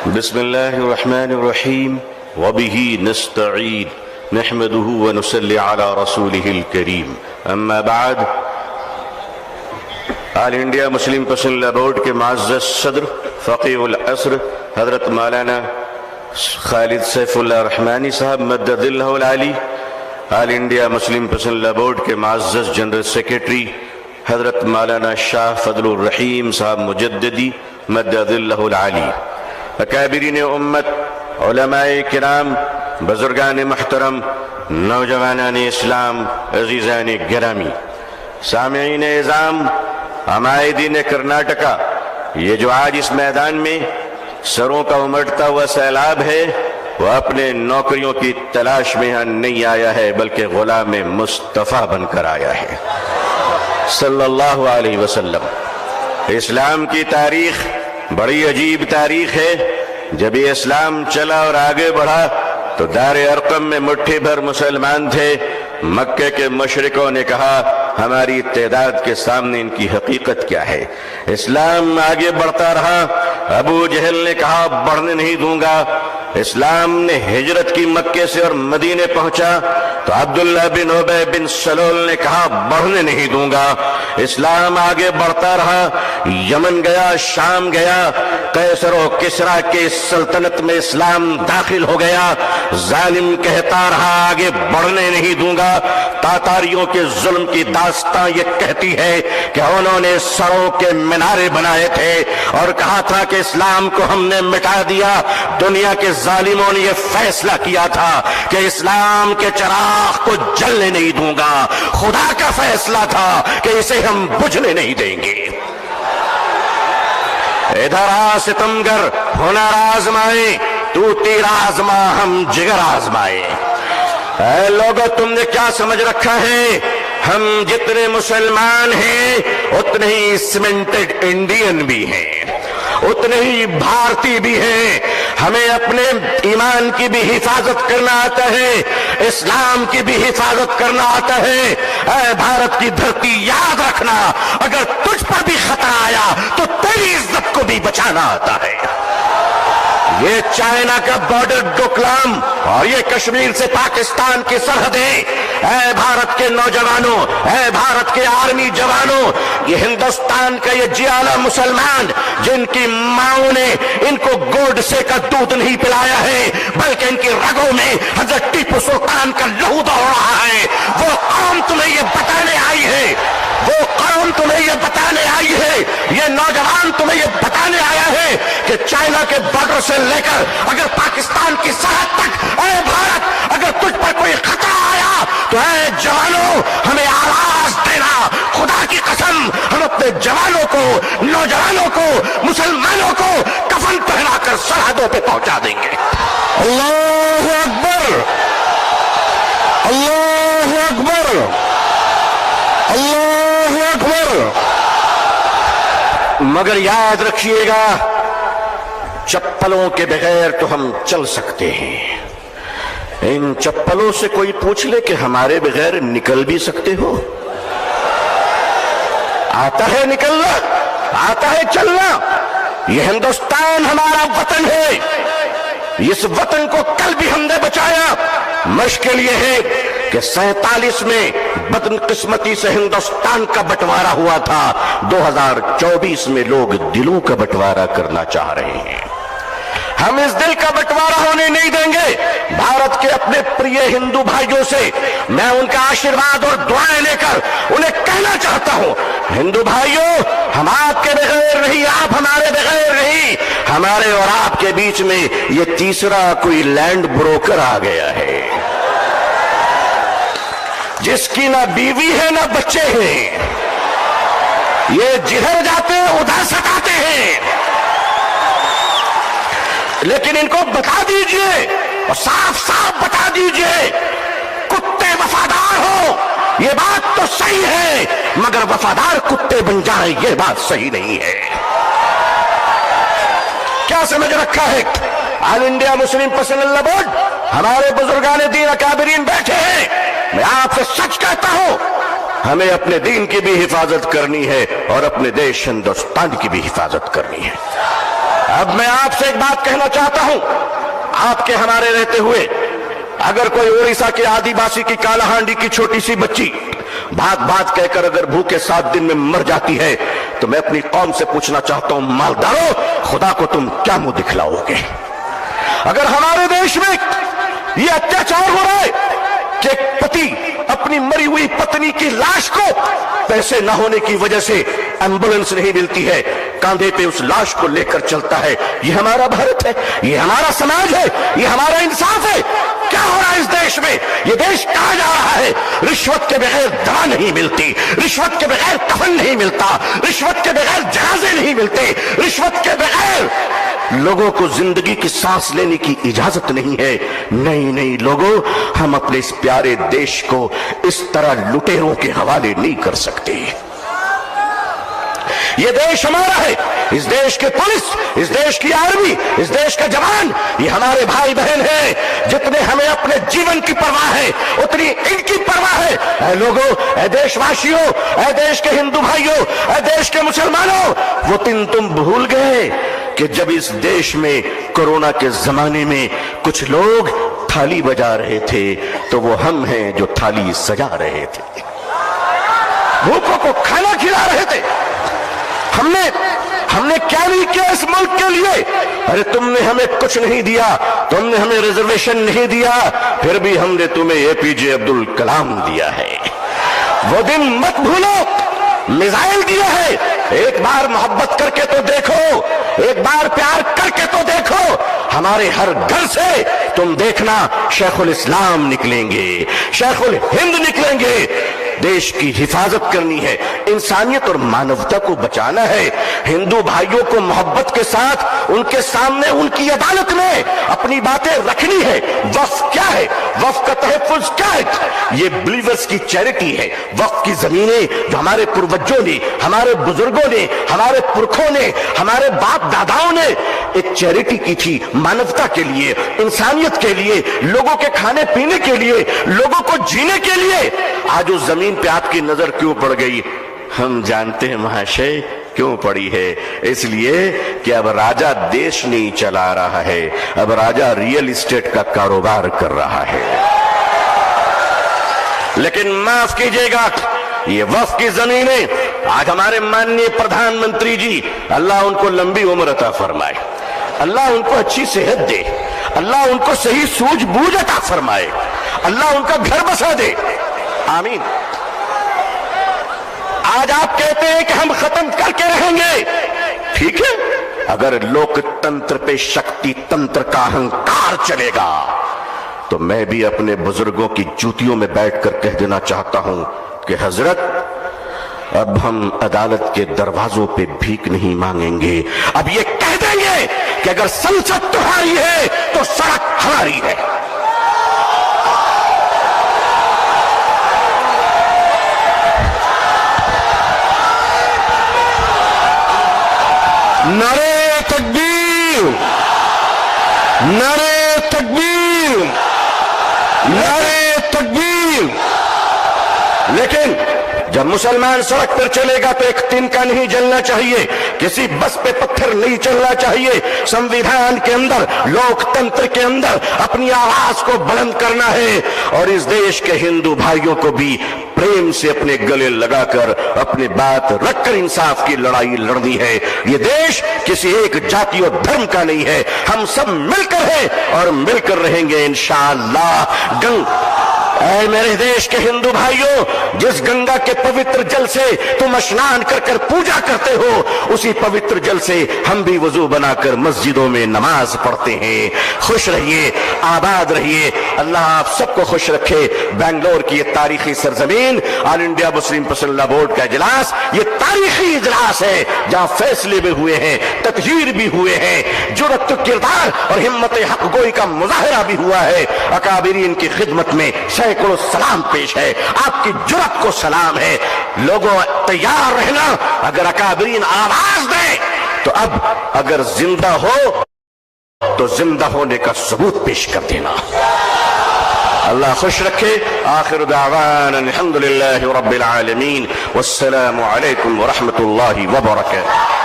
بسم الله الرحمن الرحيم وبه نستعين نحمده ونصلي على رسوله الكريم اما بعد آل انڈیا مسلم پسند بورڈ کے معزز صدر فقیہ العصر حضرت مولانا خالد سیف اللہ رحمانی صاحب مدد اللہ العالی، آل انڈیا مسلم پسند بورڈ کے معزز جنرل سیکریٹری حضرت مولانا شاہ فضل الرحیم صاحب مجددی مدد اللہ العالی، اکابرین امت، علماء کرام، بزرگان محترم، نوجوانان اسلام، عزیزان گرامی، سامعین اعظام، عمائدین کرناٹکا، یہ جو آج اس میدان میں سروں کا امٹتا ہوا سیلاب ہے وہ اپنے نوکریوں کی تلاش میں یہاں نہیں آیا ہے بلکہ غلام مصطفیٰ بن کر آیا ہے صلی اللہ علیہ وسلم۔ اسلام کی تاریخ بڑی عجیب تاریخ ہے۔ جب یہ اسلام چلا اور آگے بڑھا تو دار ارقم میں مٹھی بھر مسلمان تھے۔ مکہ کے مشرکوں نے کہا ہماری تعداد کے سامنے ان کی حقیقت کیا ہے۔ اسلام آگے بڑھتا رہا، ابو جہل نے کہا بڑھنے نہیں دوں گا۔ اسلام نے ہجرت کی مکے سے اور مدینے پہنچا تو عبداللہ بن ابی بن سلول نے کہا بڑھنے نہیں دوں گا۔ اسلام آگے بڑھتا رہا، یمن گیا، شام گیا، قیصر و کسریٰ کے سلطنت میں اسلام داخل ہو گیا۔ ظالم کہتا رہا آگے بڑھنے نہیں دوں گا۔ تاتاریوں کے ظلم کی داستان یہ کہتی ہے کہ انہوں نے سروں کے مینارے بنائے تھے اور کہا تھا کہ اسلام کو ہم نے مٹا دیا۔ دنیا کے ظالموں نے یہ فیصلہ کیا تھا کہ اسلام کے چراغ کو جلنے نہیں دوں گا۔ خدا کا فیصلہ تھا کہ اسے ہم بجھنے نہیں دیں گے۔ ادھر آ ستمگر، ہنر آزمائے، تو تیر آزما ہم جگر آزمائے۔ اے لوگو تم نے کیا سمجھ رکھا ہے؟ ہم جتنے مسلمان ہیں اتنے ہی سیمنٹڈ انڈین بھی ہیں، اتنے ہی بھارتی بھی ہیں۔ ہمیں اپنے ایمان کی بھی حفاظت کرنا آتا ہے، اسلام کی بھی حفاظت کرنا آتا ہے۔ اے بھارت کی دھرتی یاد رکھنا، اگر تجھ پر بھی خطرہ آیا تو تیری عزت کو بھی بچانا آتا ہے۔ یہ چائنا کا بارڈر ڈوکلام اور یہ کشمیر سے پاکستان کی سرحدیں، اے بھارت کے نوجوانوں، اے بھارت کے آرمی جوانوں، یہ ہندوستان کا یہ جیالا مسلمان جن کی ماؤں نے ان کو گوڈسے کا دودھ نہیں پلایا ہے بلکہ ان کی رگوں میں حضرت ٹیپو سلطان کا لہو دوڑ رہا ہے، وہ قوم تمہیں یہ بتانے آئی ہے، وہ قوم تمہیں یہ بتانے آئی ہے، یہ نوجوان تمہیں یہ بتانے آیا ہے کہ چائنا کے بارڈر سے لے کر اگر پاکستان کی سرحد تک، اے بھارت اگر تجھ پر کوئی خطرہ آیا تو اے جوانوں ہمیں آواز دینا۔ خدا کی قسم ہم اپنے جوانوں کو، نوجوانوں کو، مسلمانوں کو کفن پہنا کر سرحدوں پہ پہنچا دیں گے۔ اللہ اکبر، اللہ اکبر، اللہ اکبر۔ مگر یاد رکھیے گا چپلوں کے بغیر تو ہم چل سکتے ہیں، ان چپلوں سے کوئی پوچھ لے کہ ہمارے بغیر نکل بھی سکتے ہو؟ آتا ہے نکلنا، آتا ہے چلنا۔ یہ ہندوستان ہمارا وطن ہے، اس وطن کو کل بھی ہم نے بچایا۔ مشکل یہ ہے کہ 47 میں بدقسمتی سے ہندوستان کا بٹوارا ہوا تھا، 2024 میں لوگ دلوں کا بٹوارا کرنا چاہ رہے ہیں۔ ہم اس دل کا بٹوارا ہونے نہیں دیں گے۔ بھارت کے اپنے پریے ہندو بھائیوں سے میں ان کا آشیرواد اور دعائیں لے کر انہیں کہنا چاہتا ہوں، ہندو بھائیوں ہم آپ کے بغیر نہیں، آپ ہمارے بغیر نہیں۔ ہمارے اور آپ کے بیچ میں یہ تیسرا کوئی لینڈ بروکر آ گیا ہے جس کی نہ بیوی ہے نہ بچے ہیں، یہ جدھر جاتے ہیں ادھر ستاتے ہیں۔ لیکن ان کو بتا دیجئے اور صاف صاف بتا دیجئے، کتے وفادار ہو یہ بات تو صحیح ہے مگر وفادار کتے بن جائیں یہ بات صحیح نہیں ہے۔ کیا سمجھ رکھا ہے؟ آل انڈیا مسلم پسند اللہ بورڈ، ہمارے بزرگان دین اکابرین بیٹھے ہیں، میں آپ سے سچ کہتا ہوں ہمیں اپنے دین کی بھی حفاظت کرنی ہے اور اپنے دیش ہندوستان کی بھی حفاظت کرنی ہے۔ اب میں آپ سے ایک بات کہنا چاہتا ہوں، آپ کے ہمارے رہتے ہوئے اگر کوئی اڑیسہ کے آدی باسی کی کالا ہانڈی کی چھوٹی سی بچی بات بات کہہ کر اگر بھوکے 7 دن میں مر جاتی ہے تو میں اپنی قوم سے پوچھنا چاہتا ہوں، مالدارو خدا کو تم کیا منہ دکھلاؤ گے؟ اگر ہمارے دیش میں یہ اتیاچار ہو رہا ہے کہ ایک پتی اپنی مری ہوئی پتنی کی لاش کو پیسے نہ ہونے کی وجہ سے ایمبولنس نہیں ملتی ہے، کاندھے پہ اس لاش کو لے کر چلتا ہے، یہ ہمارا بھارت ہے، یہ ہمارا سماج ہے، یہ ہمارا انصاف ہے؟ کیا ہو رہا ہے اس دیش میں؟ یہ دیش کہاں جا رہا ہے؟ رشوت کے بغیر دوا نہیں ملتی، رشوت کے بغیر کفن نہیں ملتا، رشوت کے بغیر جنازے نہیں ملتے، رشوت کے بغیر لوگوں کو زندگی کی سانس لینے کی اجازت نہیں ہے۔ نہیں لوگوں، ہم اپنے اس پیارے دیش کو اس طرح لٹیروں کے حوالے نہیں کر سکتے۔ یہ دیش ہمارا ہے، اس دیش کے پولیس، اس دیش کی آرمی، اس دیش کا جوان یہ ہمارے بھائی بہن ہیں۔ جتنے ہمیں اپنے جیون کی پرواہ ہے اتنی ان کی پرواہ ہے۔ اے لوگوں، اے دیش واسیوں، اے دیش کے ہندو بھائیوں، اے دیش کے مسلمانوں، وہ دن تم بھول گئے کہ جب اس دیش میں کورونا کے زمانے میں کچھ لوگ تھالی بجا رہے تھے تو وہ ہم ہیں جو تھالی سجا رہے تھے، بھوکوں کو کھانا کھلا رہے تھے۔ ہم نے کیا نہیں کیا اس ملک کے لیے؟ ارے تم نے ہمیں کچھ نہیں دیا، تم نے ہمیں ریزرویشن نہیں دیا، پھر بھی ہم نے تمہیں اے پی جے عبد الکلام دیا ہے۔ وہ دن مت بھولو، میزائل دیا ہے، ایک بار محبت کر کے تو دیکھو، ایک بار پیار کر کے تو دیکھو۔ ہمارے ہر گھر سے تم دیکھنا شیخ الاسلام نکلیں گے، شیخ الہند نکلیں گے۔ دیش کی حفاظت کرنی ہے، انسانیت اور مانوتا کو بچانا ہے، ہندو بھائیوں کو محبت کے ساتھ ان کے سامنے ان کی عدالت میں اپنی باتیں رکھنی ہے۔ وقف کیا ہے؟ وقف کا تحفظ کیا ہے؟ یہ بلیورز کی چیریٹی ہے۔ وقف کی زمینیں جو ہمارے پروجوں نے، ہمارے بزرگوں نے، ہمارے پرکھوں نے، ہمارے باپ داداؤں نے ایک چیریٹی کی تھی، مانوتا کے لیے، انسانیت کے لیے، لوگوں کے کھانے پینے کے لیے، لوگوں کو جینے کے لیے۔ آج اس زمین پہ آپ کی نظر کیوں پڑ گئی؟ ہم جانتے ہیں مہاشے کیوں پڑی ہے، اس لیے کہ اب راجہ دیش نہیں چلا رہا ہے، اب راجہ ریئل اسٹیٹ کا کاروبار کر رہا ہے۔ لیکن معاف کیجئے گا، یہ وقف کی زمینیں آج ہمارے ماننی پردھان منتری جی، اللہ ان کو لمبی عمر عطا فرمائے، اللہ ان کو اچھی صحت دے، اللہ ان کو صحیح سوجھ بوجھ عطا فرمائے، اللہ ان کا گھر بسا دے، آمین۔ آج آپ کہتے ہیں کہ ہم ختم کر کے رہیں گے، ٹھیک ہے، اگر لوک تنتر پہ شکتی تنتر کا اہنکار چلے گا تو میں بھی اپنے بزرگوں کی جوتیوں میں بیٹھ کر کہہ دینا چاہتا ہوں کہ حضرت اب ہم عدالت کے دروازوں پہ بھیک نہیں مانگیں گے، اب یہ کہہ دیں گے کہ اگر سنسد تمہاری ہے تو سڑک ہماری ہے۔ نعرے تکبیر، نعرے تکبیر، نعرے تکبیر۔ لیکن جب مسلمان سڑک پر چلے گا تو ایک تنکا نہیں جلنا چاہیے، کسی بس پہ پتھر نہیں چلنا چاہیے، سمویدھان کے اندر، لوک تنتر کے اندر اپنی آواز کو بلند کرنا ہے، اور اس دیش کے ہندو بھائیوں کو بھی پریم سے اپنے گلے لگا کر اپنی بات رکھ کر انصاف کی لڑائی لڑنی ہے۔ یہ دیش کسی ایک جاتی اور دھرم کا نہیں ہے، ہم سب مل کر ہیں اور مل کر رہیں گے انشاءاللہ۔ اے میرے دیش کے ہندو بھائیوں، جس گنگا کے پوتر جل سے تم اشنان کر کر پوجا کرتے ہو، اسی پوتر جل سے ہم بھی وضو بنا کر مسجدوں میں نماز پڑھتے ہیں۔ خوش رہیے، آباد رہیے، اللہ آپ سب کو خوش رکھے۔ بنگلور کی یہ تاریخی سرزمین، آل انڈیا مسلم پرسنل لا بورڈ کا اجلاس، یہ تاریخی اجلاس ہے جہاں فیصلے بھی ہوئے ہیں، تطہیر بھی ہوئے ہیں، جرأت کردار اور ہمت حق گوئی کا مظاہرہ بھی ہوا ہے۔ اکابرین کی خدمت میں سینکڑوں سلام پیش ہے، آپ کی جرأت کو سلام ہے۔ لوگوں تیار رہنا، اگر اکابرین آواز دیں تو اب اگر زندہ ہو تو زندہ ہونے کا ثبوت پیش کر دینا۔ اللہ خوش رکھے۔ آخر دعوانا الحمدللہ رب العالمین، والسلام علیکم ورحمۃ اللہ وبرکاتہ۔